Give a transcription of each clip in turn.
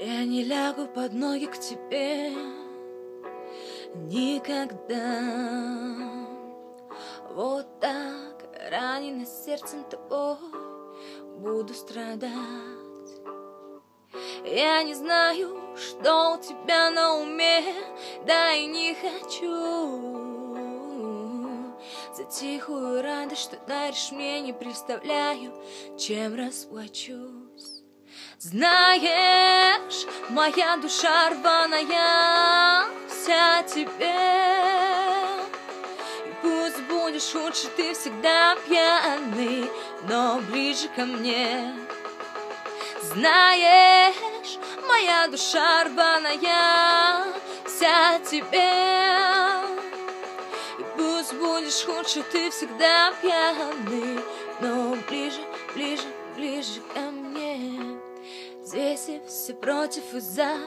Я не лягу под ноги к тебе никогда. Вот так, раненый сердцем тобой, буду страдать. Я не знаю, что у тебя на уме, да и не хочу. За тихую радость, что даришь мне, не представляю, чем расплачусь. Знаешь, моя душа рваная вся тебе. И пусть будешь лучше, ты всегда пьяный, но ближе ко мне. Знаешь, моя душа рваная вся тебе. И пусть будешь лучше, ты всегда пьяный, но ближе, ближе, ближе ко мне. Здесь и все против и за,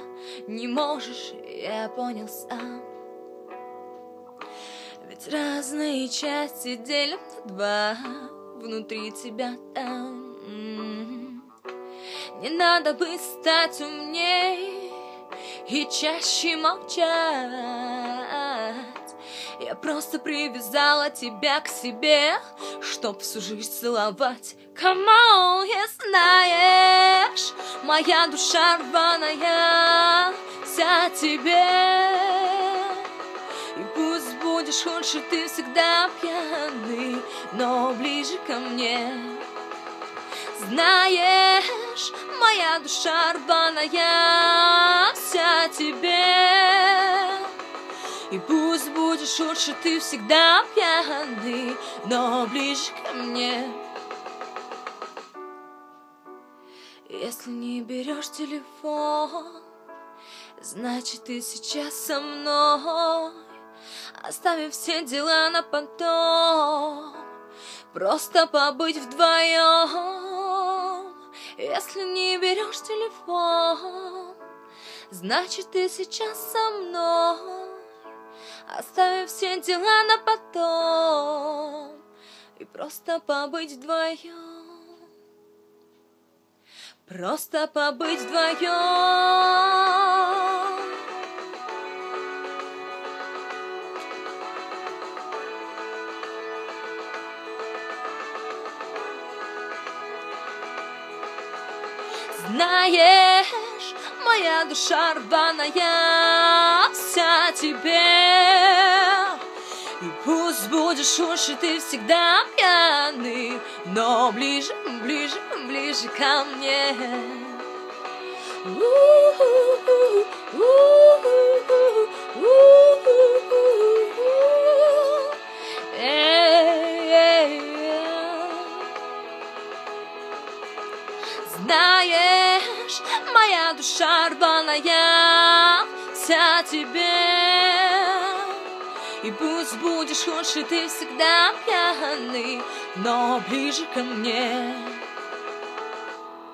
не можешь, я понял сам. Ведь разные части делят на два, внутри тебя там. Не надо бы стать умней и чаще молчать. Я просто привязала тебя к себе, чтоб всю жизнь целовать. Come on, я знаешь, моя душа рваная вся тебе. И пусть будешь лучше, ты всегда пьяный, но ближе ко мне. Знаешь, моя душа рваная вся тебе. И пусть будешь лучше, ты всегда пьяный, но ближе ко мне. Если не берешь телефон, значит ты сейчас со мной. Оставив все дела на потом, просто побыть вдвоем. Если не берешь телефон, значит ты сейчас со мной. Оставив все дела на потом и просто побыть вдвоем. Просто побыть вдвоем. Знаешь, моя душа рваная вся тебе. И пусть будешь лучше, ты всегда пьяный, но ближе, ближе, ближе ко мне. Знаешь, моя душа рваная вся тебе. И пусть будешь лучше, ты всегда пьяный, но ближе ко мне.